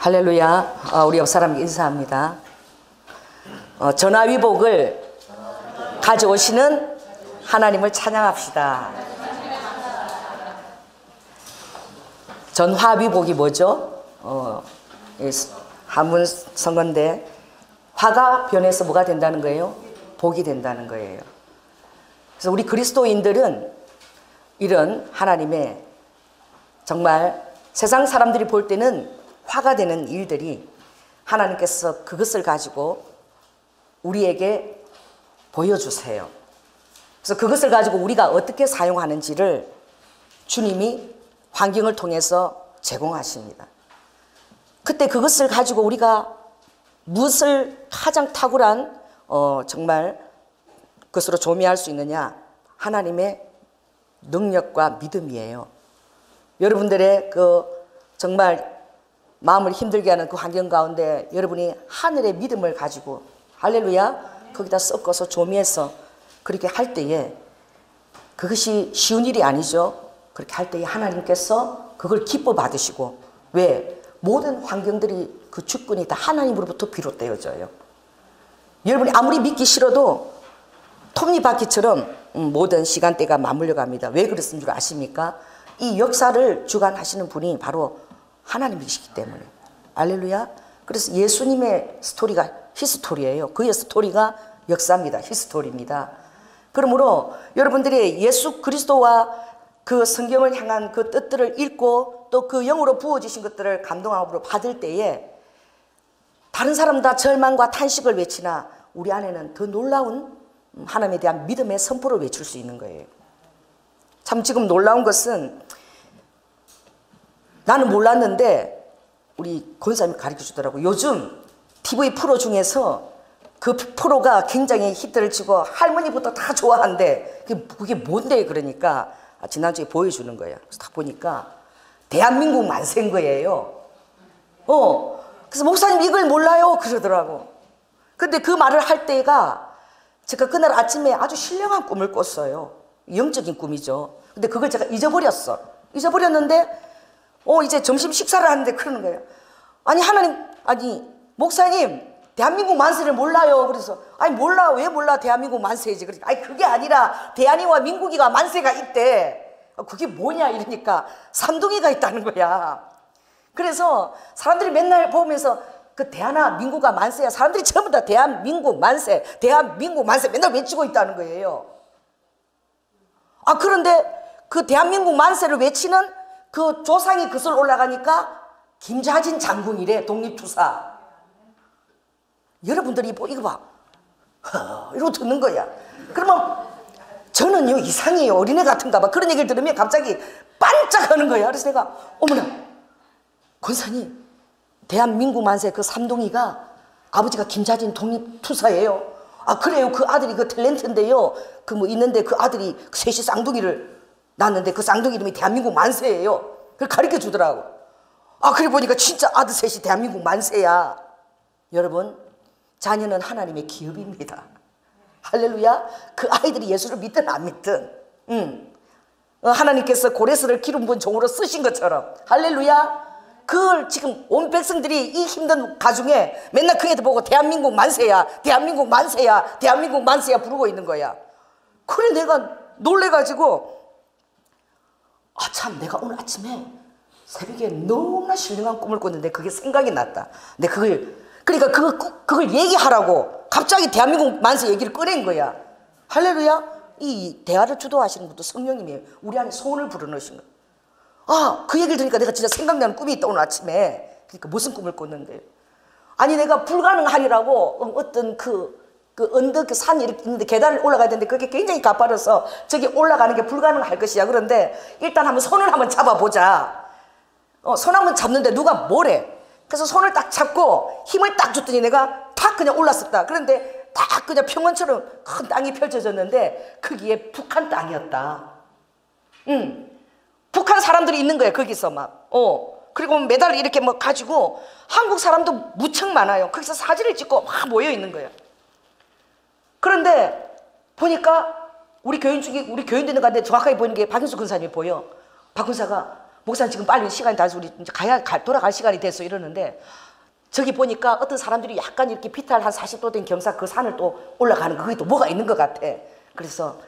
할렐루야. 우리 옆 사람 인사합니다. 전화위복을 가져오시는 하나님을 찬양합시다. 전화위복이 뭐죠? 한문 성어인데 화가 변해서 뭐가 된다는 거예요? 복이 된다는 거예요. 그래서 우리 그리스도인들은 이런 하나님의 정말 세상 사람들이 볼 때는 화가 되는 일들이 하나님께서 그것을 가지고 우리에게 보여주세요. 그래서 그것을 가지고 우리가 어떻게 사용하는지를 주님이 환경을 통해서 제공하십니다. 그때 그것을 가지고 우리가 무엇을 가장 탁월한 정말 그것으로 조미할 수 있느냐? 하나님의 능력과 믿음이에요. 여러분들의 그 정말 마음을 힘들게 하는 그 환경 가운데 여러분이 하늘의 믿음을 가지고 할렐루야 거기다 섞어서 조미해서 그렇게 할 때에 그것이 쉬운 일이 아니죠. 그렇게 할 때에 하나님께서 그걸 기뻐 받으시고 왜? 모든 환경들이 그 주권이 다 하나님으로부터 비롯되어져요. 여러분이 아무리 믿기 싫어도 톱니바퀴처럼 모든 시간대가 맞물려 갑니다. 왜 그랬는 줄 아십니까? 이 역사를 주관하시는 분이 바로 하나님이시기 때문에. 알렐루야. 그래서 예수님의 스토리가 히스토리예요. 그의 스토리가 역사입니다. 히스토리입니다. 그러므로 여러분들이 예수 그리스도와 그 성경을 향한 그 뜻들을 읽고 또 그 영으로 부어지신 것들을 감동함으로 받을 때에 다른 사람 다 절망과 탄식을 외치나 우리 안에는 더 놀라운 하나님에 대한 믿음의 선포를 외칠 수 있는 거예요. 참 지금 놀라운 것은 나는 몰랐는데 우리 권사님이 가르쳐 주더라고요. 요즘 TV 프로 중에서 그 프로가 굉장히 히트를 치고 할머니부터 다 좋아한대. 그게 뭔데? 그러니까 지난주에 보여주는 거예요. 그래서 딱 보니까 대한민국 만세인 거예요. 그래서 목사님 이걸 몰라요? 그러더라고. 근데 그 말을 할 때가 제가 그날 아침에 아주 신령한 꿈을 꿨어요. 영적인 꿈이죠. 근데 그걸 제가 잊어버렸어. 잊어버렸는데 이제 점심 식사를 하는데 그러는 거예요. 아니 목사님 대한민국 만세를 몰라요. 그래서 몰라. 왜 몰라? 대한민국 만세이지. 그러니까 그게 아니라 대한이와 민국이가 만세가 있대. 그게 뭐냐 이러니까 삼둥이가 있다는 거야. 그래서 사람들이 맨날 보면서 그 대한아 민국아 만세야. 사람들이 전부 다 대한민국 만세 대한민국 만세 맨날 외치고 있다는 거예요. 그런데 그 대한민국 만세를 외치는 그 조상이 그슬 올라가니까 김자진 장군이래. 독립투사. 여러분들이 이거 봐. 이러고 듣는 거야. 그러면 저는요 이상해요. 어린애 같은가 봐. 그런 얘기를 들으면 갑자기 반짝하는 거야. 그래서 내가 어머나 권사님 대한민국 만세 그 삼동이가 아버지가 김자진 독립투사예요. 그래요. 그 아들이 그 탤런트인데요. 그 뭐 있는데 그 아들이 셋이 쌍둥이를 낳았는데 그 쌍둥이 이름이 대한민국 만세예요. 그걸 가르쳐 주더라고. 그래 보니까 진짜 아들 셋이 대한민국 만세야. 여러분 자녀는 하나님의 기업입니다. 할렐루야. 그 아이들이 예수를 믿든 안 믿든 하나님께서 고레스를 기름 부은 종으로 쓰신 것처럼 할렐루야. 그걸 지금 온 백성들이 이 힘든 가중에 맨날 그 애들 보고 대한민국 만세야 대한민국 만세야 대한민국 만세야 부르고 있는 거야. 그래 내가 놀래가지고 참 내가 오늘 아침에 새벽에 너무나 신령한 꿈을 꿨는데 그게 생각이 났다. 근데 그러니까 그걸 얘기하라고 갑자기 대한민국 만세 얘기를 꺼낸 거야. 할렐루야. 이 대화를 주도하시는 분도 성령님이에요. 우리 안에 소원을 불어넣으신 거야. 그 얘기를 들으니까 내가 진짜 생각나는 꿈이 있다 오늘 아침에. 그러니까 무슨 꿈을 꿨는데 내가 불가능하리라고 어떤 그 언덕 그 산이 이렇게 있는데 계단을 올라가야 되는데 그게 굉장히 가파라서 저기 올라가는 게 불가능할 것이야. 그런데 일단 한번 손을 한번 잡아보자. 손 한번 잡는데 누가 뭐래. 그래서 손을 딱 잡고 힘을 딱 줬더니 내가 탁 그냥 올랐었다. 그런데 딱 그냥 평원처럼 큰 땅이 펼쳐졌는데 거기에 북한 땅이었다. 북한 사람들이 있는 거야 거기서 막. 그리고 메달을 이렇게 뭐 가지고 한국 사람도 무척 많아요. 거기서 사진을 찍고 막 모여 있는 거야. 그런데 보니까 우리 교인 중에 우리 교인들 가운데 정확하게 보이는 게 박윤수 권사님이 보여. 박 권사가 목사님 지금 빨리 시간이 다 돼서 우리 이제 돌아갈 시간이 됐어 이러는데 저기 보니까 어떤 사람들이 약간 이렇게 비탈 한 40도 된 경사 그 산을 또 올라가는 거 거기 또 뭐가 있는 것 같아. 그래서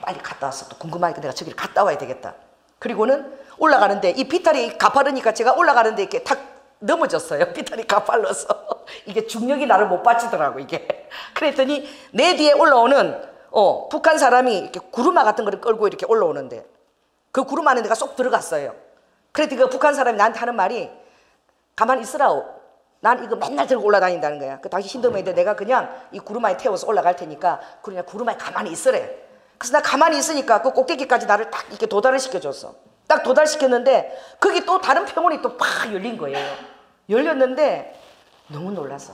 빨리 갔다 왔어. 또 궁금하니까 내가 저기를 갔다 와야 되겠다. 그리고는 올라가는데 이 비탈이 가파르니까 제가 올라가는데 이렇게 탁 넘어졌어요. 비탈이 가팔러서 이게 중력이 나를 못 받치더라고 이게. 그랬더니 내 뒤에 올라오는 북한 사람이 이렇게 구루마 같은 거를 끌고 이렇게 올라오는데 그 구루마 안에 내가 쏙 들어갔어요. 그랬더니 그 북한 사람이 나한테 하는 말이 가만히 있으라오. 난 이거 맨날 들고 올라다닌다는 거야. 그 당시 신도면인데 내가 그냥 이 구루마에 태워서 올라갈 테니까 그냥 구루마에 가만히 있으래. 그래서 나 가만히 있으니까 그 꼭대기까지 나를 딱 이렇게 도달을 시켜줬어. 딱 도달시켰는데 거기 또 다른 평원이 또 팍 열린 거예요. 열렸는데 너무 놀라서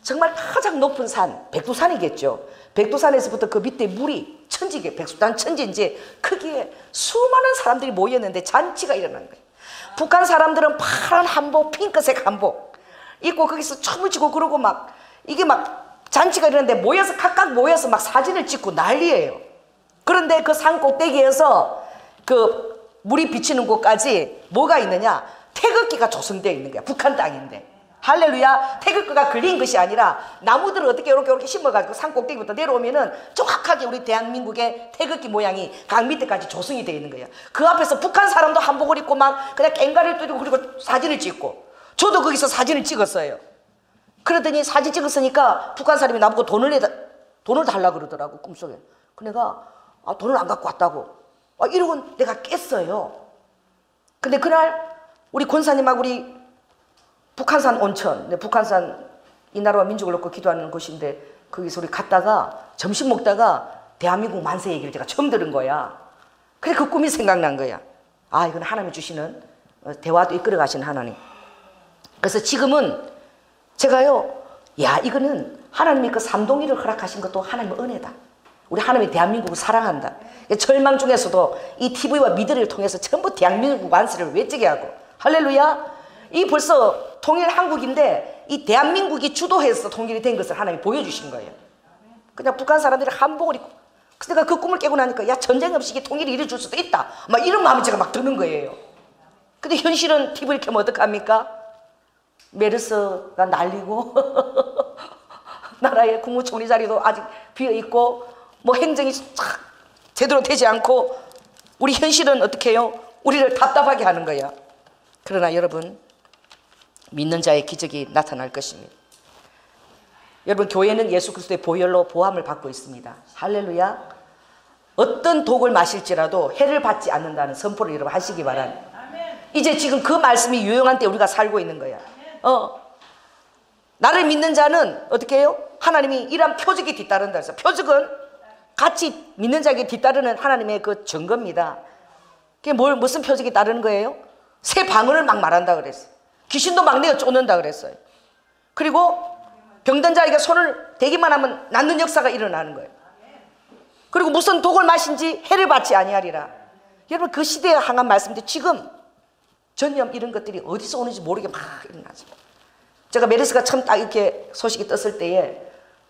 정말 가장 높은 산 백두산이겠죠. 백두산에서부터 그 밑에 물이 천지게 백두산 천지인지 거기에 수많은 사람들이 모였는데 잔치가 일어난 거예요. 북한 사람들은 파란 한복 핑크색 한복 입고 거기서 춤을 추고 그러고 막 이게 막 잔치가 일어났는데 모여서 각각 모여서 막 사진을 찍고 난리예요. 그런데 그 산 꼭대기에서 그 물이 비치는 곳까지 뭐가 있느냐? 태극기가 조성되어 있는 거야. 북한 땅인데. 할렐루야. 태극기가 걸린 것이 아니라 나무들을 어떻게 이렇게 심어가지고 산 꼭대기부터 내려오면은 정확하게 우리 대한민국의 태극기 모양이 강 밑에까지 조성이 되어 있는 거야. 그 앞에서 북한 사람도 한복을 입고 막 그냥 갱가리를 뚫고 그리고 사진을 찍고 저도 거기서 사진을 찍었어요. 그러더니 사진 찍었으니까 북한 사람이 나보고 돈을 달라 그러더라고 꿈속에. 그 내가 돈을 안 갖고 왔다고. 이러고 내가 깼어요. 근데 그날 우리 권사님하고 우리 북한산 온천, 북한산 이 나라와 민족을 놓고 기도하는 곳인데 거기서 우리 갔다가 점심 먹다가 대한민국 만세 얘기를 제가 처음 들은 거야. 그래 그 꿈이 생각난 거야. 이건 하나님이 주시는 대화도 이끌어 가시는 하나님. 그래서 지금은 제가요, 이거는 하나님이 그 삼동이를 허락하신 것도 하나님의 은혜다. 우리 하나님이 대한민국을 사랑한다. 절망 중에서도 이 TV와 미디어를 통해서 전부 대한민국 만세를 외치게 하고 할렐루야. 이 벌써 통일 한국인데 이 대한민국이 주도해서 통일이 된 것을 하나님이 보여주신 거예요. 그냥 북한 사람들이 한복을 입고 그래서 내가 그 꿈을 깨고 나니까 전쟁 없이 이게 통일이 이루어질 수도 있다. 막 이런 마음이 제가 막 드는 거예요. 근데 현실은 TV를 켜면 어떡합니까? 메르스가 날리고 나라의 국무총리 자리도 아직 비어있고 뭐 행정이 제대로 되지 않고 우리 현실은 어떻게 해요? 우리를 답답하게 하는 거야. 그러나 여러분 믿는 자의 기적이 나타날 것입니다. 여러분 교회는 예수 그리스도의 보혈로 보함을 받고 있습니다. 할렐루야. 어떤 독을 마실지라도 해를 받지 않는다는 선포를 여러분 하시기 바랍니다. 이제 지금 그 말씀이 유용한 때 우리가 살고 있는 거야. 나를 믿는 자는 어떻게 해요? 하나님이 이러한 표적이 뒤따른다 해서 표적은 같이 믿는 자에게 뒤따르는 하나님의 그 증거입니다. 그게 무슨 표적이 따르는 거예요? 새 방언을 막 말한다 그랬어요. 귀신도 막 내어 쫓는다 그랬어요. 그리고 병든 자에게 손을 대기만 하면 낫는 역사가 일어나는 거예요. 그리고 무슨 독을 마신지 해를 받지 아니하리라. 여러분 그 시대에 항한 말씀인데 지금 전염 이런 것들이 어디서 오는지 모르게 막 일어나죠. 제가 메르스가 처음 딱 이렇게 소식이 떴을 때에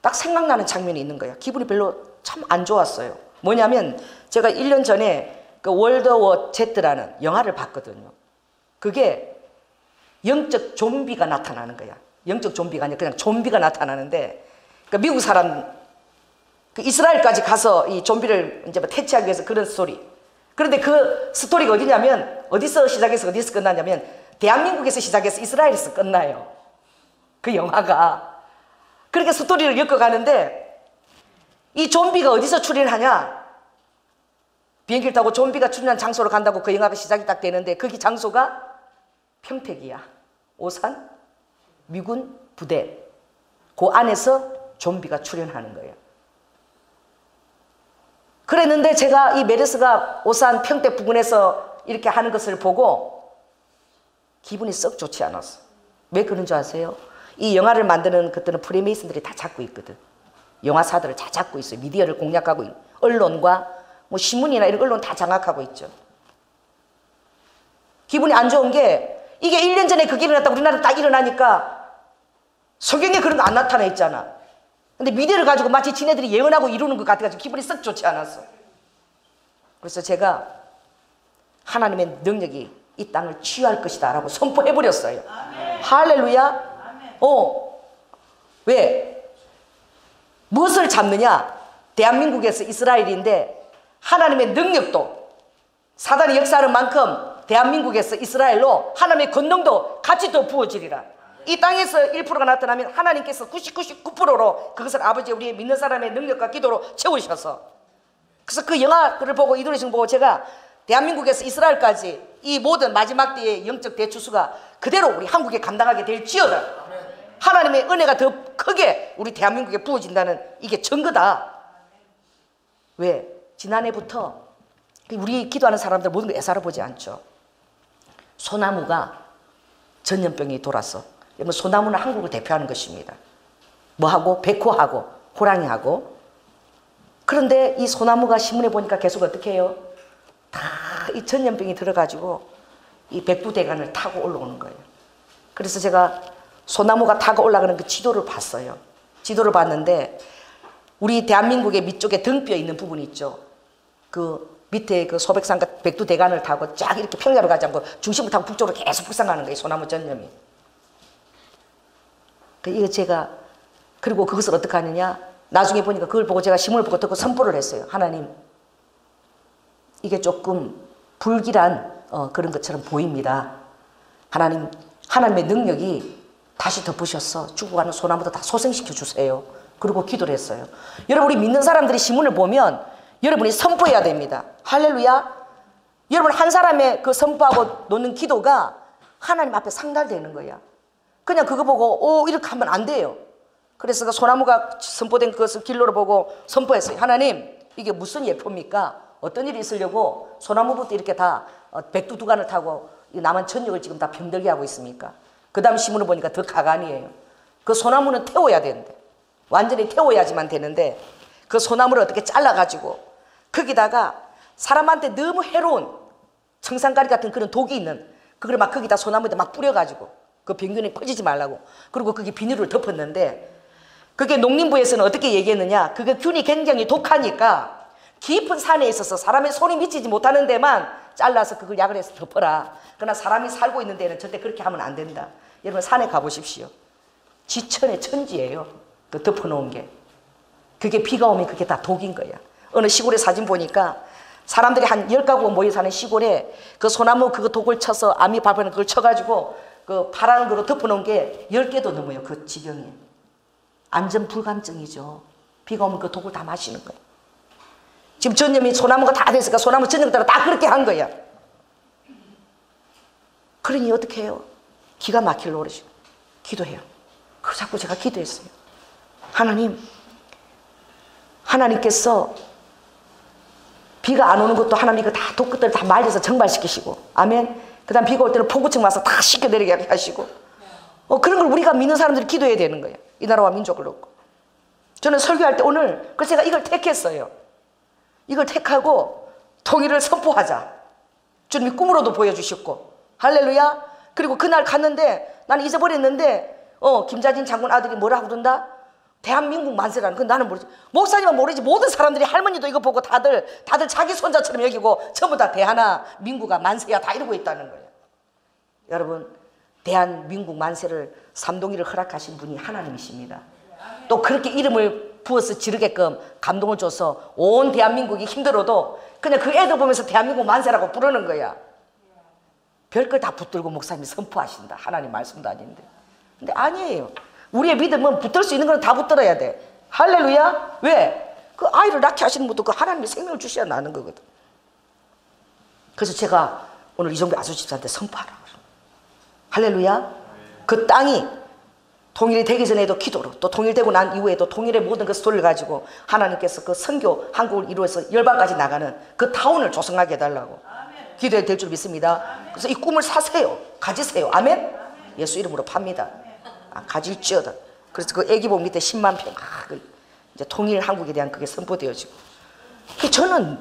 딱 생각나는 장면이 있는 거예요. 기분이 별로 참 안 좋았어요. 뭐냐면 제가 1년 전에 그 월드워 Z라는 영화를 봤거든요. 그게 영적 좀비가 나타나는 거야. 영적 좀비가 아니라 그냥 좀비가 나타나는데 그러니까 미국 사람 그 이스라엘까지 가서 이 좀비를 이제 뭐 퇴치하기 위해서 그런 스토리. 그런데 그 스토리가 어디냐면 어디서 시작해서 어디서 끝나냐면 대한민국에서 시작해서 이스라엘에서 끝나요. 그 영화가. 그렇게 스토리를 엮어가는데 이 좀비가 어디서 출연하냐? 비행기를 타고 좀비가 출연한 장소로 간다고 그 영화가 시작이 딱 되는데 거기 장소가 평택이야. 오산 미군 부대. 그 안에서 좀비가 출연하는 거예요. 그랬는데 제가 이 메르스가 오산 평택 부근에서 이렇게 하는 것을 보고 기분이 썩 좋지 않았어. 왜 그런 줄 아세요? 이 영화를 만드는 그때는 프리메이슨들이 다 잡고 있거든. 영화사들을 다 잡고 있어요. 미디어를 공략하고 있는 언론과 뭐 신문이나 이런 언론 다 장악하고 있죠. 기분이 안 좋은 게 이게 1년 전에 그게 일어났다 우리나라 딱 일어나니까 성경에 그런 거 안 나타나 있잖아. 근데 미디어를 가지고 마치 지네들이 예언하고 이루는 것 같아가지고 기분이 썩 좋지 않았어. 그래서 제가 하나님의 능력이 이 땅을 치유할 것이다 라고 선포해버렸어요. 할렐루야. 왜? 무엇을 잡느냐? 대한민국에서 이스라엘인데 하나님의 능력도 사단이 역사하는 만큼 대한민국에서 이스라엘로 하나님의 권능도 같이 더 부어지리라. 이 땅에서 1%가 나타나면 하나님께서 99.9%로 그것을 아버지 우리의 믿는 사람의 능력과 기도로 채우셔서, 그래서 그 영화를 보고 이도리신 보고 제가 대한민국에서 이스라엘까지 이 모든 마지막 때의 영적 대추수가 그대로 우리 한국에 감당하게 될지어다. 하나님의 은혜가 더 크게 우리 대한민국에 부어진다는 이게 증거다. 왜? 지난해부터 우리 기도하는 사람들 모든 걸 애사로 보지 않죠. 소나무가 전염병이 돌았어. 여러분, 소나무는 한국을 대표하는 것입니다. 뭐하고? 백호하고 호랑이하고. 그런데 이 소나무가 신문에 보니까 계속 어떻게 해요? 다 이 전염병이 들어가지고 이 백두대간을 타고 올라오는 거예요. 그래서 제가 소나무가 타고 올라가는 그 지도를 봤어요. 지도를 봤는데 우리 대한민국의 밑쪽에 등뼈 있는 부분이 있죠. 그 밑에 그 소백산 백두대간을 타고 쫙 이렇게 평야로 가지 않고 중심을 타고 북쪽으로 계속 북상하는 거예요. 소나무 전염이. 이거 제가, 그리고 그것을 어떻게 하느냐, 나중에 보니까 그걸 보고 제가 신문을 보고 듣고 선포를 했어요. 하나님, 이게 조금 불길한 그런 것처럼 보입니다. 하나님, 하나님의 능력이 다시 덮으셔서 죽어가는 소나무도 다 소생시켜 주세요. 그리고 기도를 했어요. 여러분, 우리 믿는 사람들이 신문을 보면 여러분이 선포해야 됩니다. 할렐루야. 여러분, 한 사람의 그 선포하고 놓는 기도가 하나님 앞에 상달되는 거야. 그냥 그거 보고 이렇게 하면 안 돼요. 그래서 그 소나무가 선포된 그것을 길로를 보고 선포했어요. 하나님, 이게 무슨 예표입니까? 어떤 일이 있으려고 소나무부터 이렇게 다 백두두간을 타고 남한 전역을 지금 다 병들게 하고 있습니까? 그 다음 신문을 보니까 더 가관이에요. 그 소나무는 태워야 되는데, 완전히 태워야지만 되는데, 그 소나무를 어떻게 잘라가지고 거기다가 사람한테 너무 해로운 청산가리 같은 그런 독이 있는 그걸 막 거기다 소나무에다 막 뿌려가지고 그 병균이 퍼지지 말라고, 그리고 거기 비닐을 덮었는데, 그게 농림부에서는 어떻게 얘기했느냐, 그게 균이 굉장히 독하니까 깊은 산에 있어서 사람의 손이 미치지 못하는 데만 잘라서 그걸 약을 해서 덮어라. 그러나 사람이 살고 있는 데는 절대 그렇게 하면 안 된다. 여러분, 산에 가보십시오. 지천의 천지예요. 그 덮어놓은 게. 그게 비가 오면 그게 다 독인 거야. 어느 시골의 사진 보니까 사람들이 한 10가구가 모여 사는 시골에 그 소나무 그거 독을 쳐서 아미 발판에 그걸 쳐가지고 그 파란 거로 덮어놓은 게 10개도 넘어요. 그 지경에. 안전 불감증이죠. 비가 오면 그 독을 다 마시는 거예요. 지금 전염이 소나무가 다 됐으니까 소나무 전염 따라 다 그렇게 한 거야. 그러니 어떻게 해요? 기가 막힐 노릇이. 기도해요. 그래서 자꾸 제가 기도했어요. 하나님, 하나님께서 비가 안 오는 것도 하나님 이거 다 독것들 다 말려서 정발시키시고, 아멘. 그 다음 비가 올 때는 폭우층 와서 다 씻겨내리게 하시고, 그런 걸 우리가 믿는 사람들이 기도해야 되는 거예요. 이 나라와 민족을 놓고. 저는 설교할 때 오늘 그래서 제가 이걸 택했어요. 이걸 택하고 통일을 선포하자. 주님이 꿈으로도 보여주셨고, 할렐루야. 그리고 그날 갔는데 나는 잊어버렸는데 김자진 장군 아들이 뭐라고 그런다? 대한민국 만세라는. 그 나는 모르지. 목사님은 모르지. 모든 사람들이, 할머니도 이거 보고 다들 자기 손자처럼 여기고 전부 다 대한민국아 만세야 다 이러고 있다는 거예요. 여러분, 대한민국 만세를 삼동이를 허락하신 분이 하나님이십니다. 또 그렇게 이름을 부어서 지르게끔 감동을 줘서 온 대한민국이 힘들어도 그냥 그 애들 보면서 대한민국 만세라고 부르는 거야. 별걸 다 붙들고 목사님이 선포하신다. 하나님 말씀도 아닌데. 근데 아니에요. 우리의 믿음은 붙들 수 있는 건 다 붙들어야 돼. 할렐루야. 왜? 그 아이를 낳게 하시는 분도 그 하나님이 생명을 주셔야 나는 거거든. 그래서 제가 오늘 이종배 아수집사한테 선포하라고. 할렐루야. 그 땅이 통일이 되기 전에도 기도로, 또 통일되고 난 이후에도 통일의 모든 그 스토리를 가지고 하나님께서 그 선교 한국을 이루어서 열방까지 나가는 그 타운을 조성하게 해달라고 기도해야 될 줄 믿습니다. 그래서 이 꿈을 사세요. 가지세요. 아멘. 예수 이름으로 팝니다. 가질지어다. 그래서 그 애기복 밑에 10만 평, 이제 통일 한국에 대한 그게 선포되어지고, 저는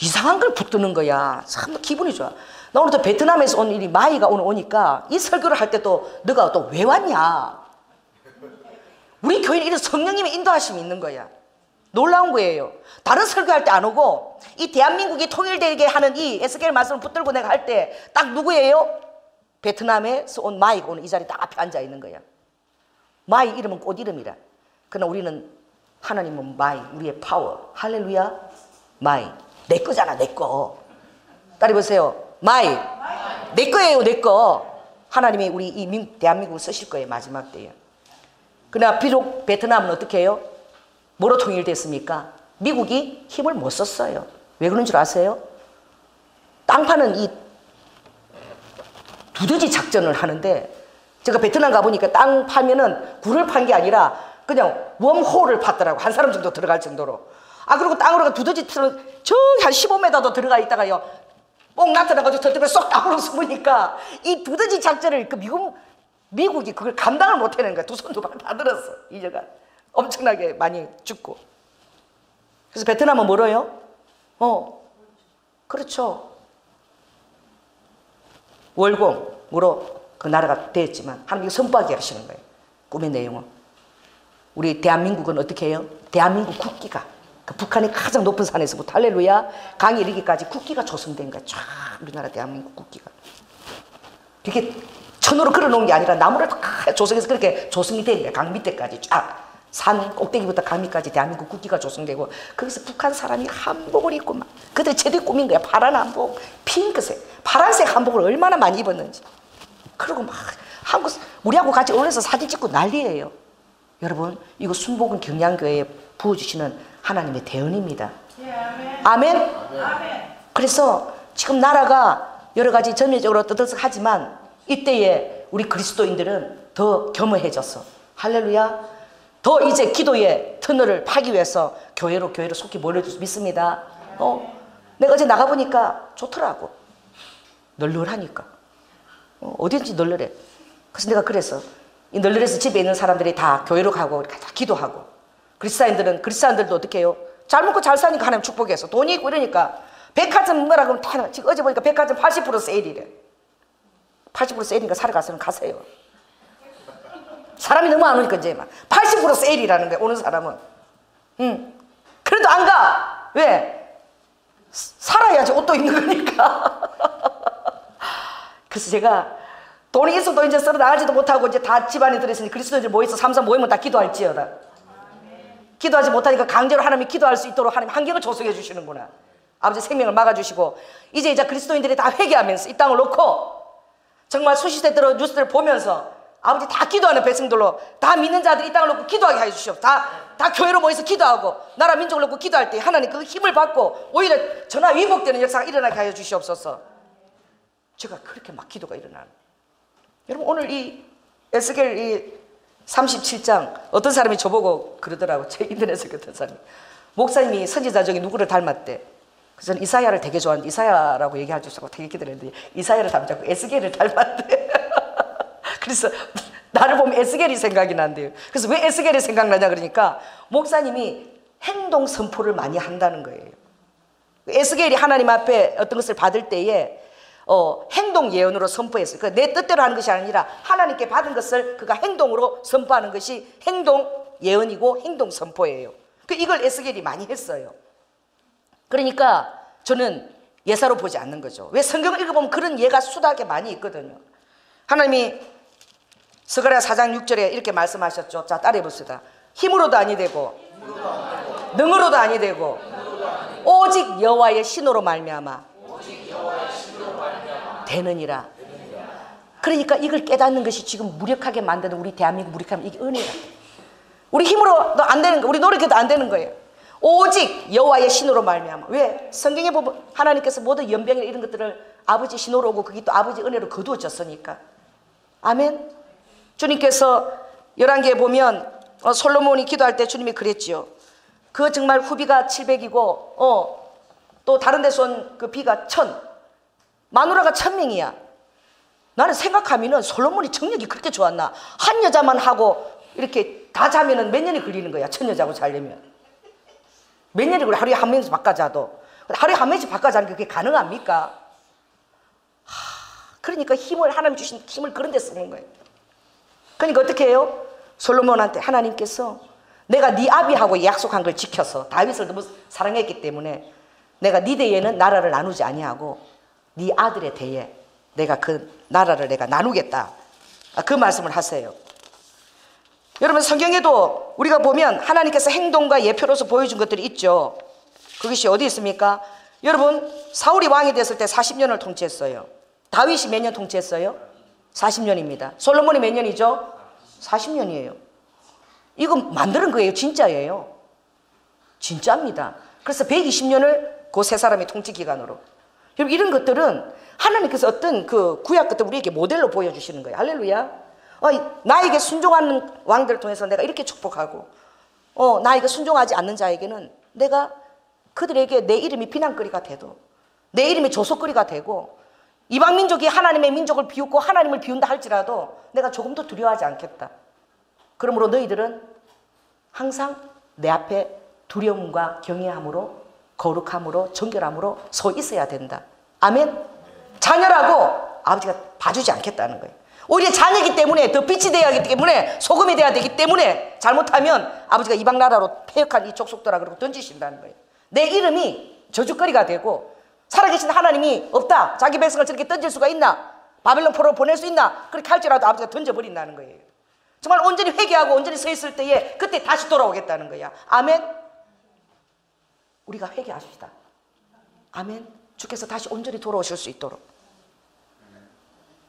이상한 걸 붙드는 거야. 참 기분이 좋아. 나 오늘 또 베트남에서 온 일이 마이가 오늘 오니까 이 설교를 할 때 또 너가 또 왜 왔냐? 우리 교회는 이런 성령님의 인도하심이 있는 거야. 놀라운 거예요. 다른 설교할 때 안 오고 이 대한민국이 통일되게 하는 이 에스겔 말씀을 붙들고 내가 할 때 딱 누구예요? 베트남에서 온 마이가 오늘 이 자리 딱 앞에 앉아 있는 거야. 마이 이름은 꽃 이름이라. 그러나 우리는 하나님은 마이, 우리의 파워. 할렐루야. 마이. 내 거잖아, 내 거. 따라해 보세요. 마이. 내 거예요, 내 거. 하나님이 우리 이 대한민국을 쓰실 거예요, 마지막 때에. 그러나 비록 베트남은 어떻게 해요? 뭐로 통일됐습니까? 미국이 힘을 못 썼어요. 왜 그런 줄 아세요? 땅 파는 이 두더지 작전을 하는데, 제가 베트남 가보니까 땅 파면은 굴을 판 게 아니라 그냥 웜홀을 팠더라고. 한 사람 정도 들어갈 정도로. 그리고 땅으로 두더지처럼 저기 한 15m도 들어가 있다가요, 뽕 나타나가지고 저쪽에 쏙 땅으로 숨으니까 이 두더지 작전을 미국이 그걸 감당을 못 해낸 거야. 두 손 두 발 다 들었어. 이제가 엄청나게 많이 죽고. 그래서 베트남은 뭐래요? 그렇죠. 월공으로 그 나라가 되었지만 하나님이 선포하게 하시는 거예요. 꿈의 내용은. 우리 대한민국은 어떻게 해요? 대한민국 국기가 그 북한의 가장 높은 산에서부터 할렐루야 강이 이르기까지 국기가 조성된 거야. 쫙 우리나라 대한민국 국기가. 이렇게 천으로 걸어놓은 게 아니라 나무를 다 조성해서 그렇게 조성이 된 거야. 강 밑에까지 쫙. 산 꼭대기부터 강 밑까지 대한민국 국기가 조성되고, 거기서 북한 사람이 한복을 입고 막 그들 제대로 꾸민 거야. 파란 한복, 핑크색, 파란색 한복을 얼마나 많이 입었는지. 그리고 막 우리하고 같이 어울려서 사진 찍고 난리예요. 여러분, 이거 순복음 경량교회에 부어주시는 하나님의 대언입니다. 아멘? 그래서 지금 나라가 여러 가지 전면적으로 떠들썩하지만 이때에 우리 그리스도인들은 더 겸허해졌어. 할렐루야. 더 이제 기도의 터널을 파기 위해서 교회로 속히 몰려줄 믿습니다. 내가 어제 나가보니까 좋더라고. 널널하니까. 어딘지 널널해. 그래서 내가 그래서 이 널널해서 집에 있는 사람들이 다 교회로 가고 다 기도하고, 그리스도인들도 어떻게 해요? 잘 먹고 잘 사니까 하나님 축복해서 돈이 있고 이러니까 백화점 뭐라 그러면 다, 지금 어제 보니까 백화점 80% 세일이래. 80% 세일이니까 사러 가서는 가세요. 사람이 너무 안 오니까 이제 막 80% 세일이라는 거야, 오는 사람은. 그래도 안 가. 왜? 살아야지 옷도 있는 거니까. 그래서 제가 돈이 있어도 이제 썰어 나가지도 못하고 이제 다 집안에 들어있으니 그리스도인들 모여서 삼삼 모이면 다 기도할지어다. 기도하지 못하니까 강제로 하나님이 기도할 수 있도록 하나님 환경을 조성해 주시는구나. 아버지 생명을 막아주시고, 이제 그리스도인들이 다 회개하면서 이 땅을 놓고 정말 수시대대로 뉴스를 보면서 아버지 다 기도하는 백성들로, 다 믿는 자들이 이 땅을 놓고 기도하게 하여 주시옵소서. 다 교회로 모여서 기도하고 나라 민족을 놓고 기도할 때 하나님 그 힘을 받고 오히려 전화 위복되는 역사가 일어나게 하여 주시옵소서. 제가 그렇게 막 기도가 일어나는. 여러분, 오늘 이 에스겔 이 37장 어떤 사람이 저보고 그러더라고. 제 인터넷에 어떤 사람이, 목사님이 선지자 중에 누구를 닮았대. 그래서 저는 이사야를 되게 좋아하는데 이사야라고 얘기해 주시고 되게 기다렸는데 이사야를 닮지 않고 에스겔을 닮았대. 그래서 나를 보면 에스겔이 생각이 난대요. 그래서 왜 에스겔이 생각나냐 그러니까 목사님이 행동 선포를 많이 한다는 거예요. 에스겔이 하나님 앞에 어떤 것을 받을 때에 행동 예언으로 선포했어요. 그러니까 내 뜻대로 하는 것이 아니라 하나님께 받은 것을 그가 행동으로 선포하는 것이 행동 예언이고 행동 선포예요. 이걸 에스겔이 많이 했어요. 그러니까 저는 예사로 보지 않는 거죠. 왜? 성경을 읽어보면 그런 예가 수다하게 많이 있거든요. 하나님이 스가랴 4장 6절에 이렇게 말씀하셨죠. 자, 따라해 봅시다. 힘으로도 아니 되고 능으로도 아니 되고 오직 여호와의 신으로 말미암아 되느니라. 그러니까 이걸 깨닫는 것이 지금 무력하게 만드는 우리 대한민국 무력하면 이게 은혜야. 우리 힘으로도 안 되는 거, 우리 노력해도 안 되는 거예요. 오직 여호와의 신으로 말미암아. 왜? 성경에 보면 하나님께서 모든 연병이나 이런 것들을 아버지 신으로 오고 그게 또 아버지 은혜로 거두어졌으니까. 아멘. 주님께서 열왕기에 보면 솔로몬이 기도할 때 주님이 그랬지요. 그 정말 후비가 700이고 또 다른 데서 온 그 비가 1000, 마누라가 1000명이야. 나는 생각하면은 솔로몬이 정력이 그렇게 좋았나? 한 여자만 하고 이렇게 다 자면은 몇 년이 걸리는 거야. 1000 여자하고 자려면 몇 년이 걸려. 하루에 한 명씩 바꿔 자도. 하루에 한 명씩 바꿔 자는 게 그게 가능합니까? 그러니까 하나님 주신 힘을 그런 데 쓰는 거예요. 그러니까 어떻게 해요? 솔로몬한테 하나님께서 내가 네 아비하고 약속한 걸 지켜서 다윗을 너무 사랑했기 때문에 내가 네 대에는 나라를 나누지 아니하고 네 아들의 대에 내가 그 나라를 내가 나누겠다. 그 말씀을 하세요. 여러분 성경에도 우리가 보면 하나님께서 행동과 예표로서 보여준 것들이 있죠. 그것이 어디 있습니까? 여러분 사울이 왕이 됐을 때 40년을 통치했어요. 다윗이 몇 년 통치했어요? 40년입니다. 솔로몬이 몇 년이죠? 40년이에요. 이거 만드는 거예요. 진짜예요. 진짜입니다. 그래서 120년을 그 세 사람의 통치 기간으로. 여러분 이런 것들은 하나님께서 어떤 그 구약 것들 우리에게 모델로 보여주시는 거예요. 할렐루야. 나에게 순종하는 왕들을 통해서 내가 이렇게 축복하고 나에게 순종하지 않는 자에게는 내가 그들에게 내 이름이 비난거리가 돼도 내 이름이 조소거리가 되고 이방 민족이 하나님의 민족을 비웃고 하나님을 비운다 할지라도 내가 조금도 두려워하지 않겠다. 그러므로 너희들은 항상 내 앞에 두려움과 경외함으로 거룩함으로 정결함으로 서 있어야 된다. 아멘. 자녀라고 아버지가 봐주지 않겠다는 거예요. 오히려 자녀이기 때문에 더 빛이 되어야 하기 때문에 소금이 되어야 되기 때문에 잘못하면 아버지가 이방 나라로 패역한 이 족속들아 그러고 던지신다는 거예요. 내 이름이 저주거리가 되고 살아계신 하나님이 없다. 자기 백성을 저렇게 던질 수가 있나? 바벨론 포로로 보낼 수 있나? 그렇게 할지라도 아버지가 던져버린다는 거예요. 정말 온전히 회개하고 온전히 서 있을 때에 그때 다시 돌아오겠다는 거야. 아멘. 우리가 회개하십시다. 아멘. 주께서 다시 온전히 돌아오실 수 있도록.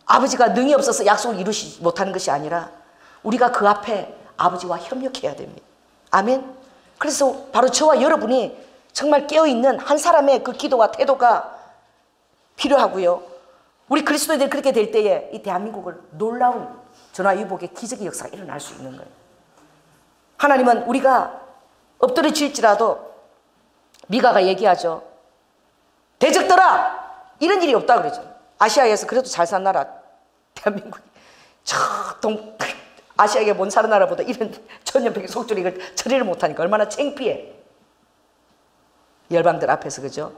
아버지가 능이 없어서 약속을 이루지 못하는 것이 아니라 우리가 그 앞에 아버지와 협력해야 됩니다. 아멘. 그래서 바로 저와 여러분이 정말 깨어있는 한 사람의 그 기도와 태도가 필요하고요. 우리 그리스도인들이 그렇게 될 때에 이 대한민국을 놀라운 전화위복의 기적의 역사가 일어날 수 있는 거예요. 하나님은 우리가 엎드려질지라도 미가가 얘기하죠. 대적들아 이런 일이 없다 그러죠. 아시아에서 그래도 잘 산 나라 대한민국이 아시아에 못 사는 나라보다 이런 천년백의 속죄를 이걸 처리를 못하니까 얼마나 창피해. 열방들 앞에서 그죠?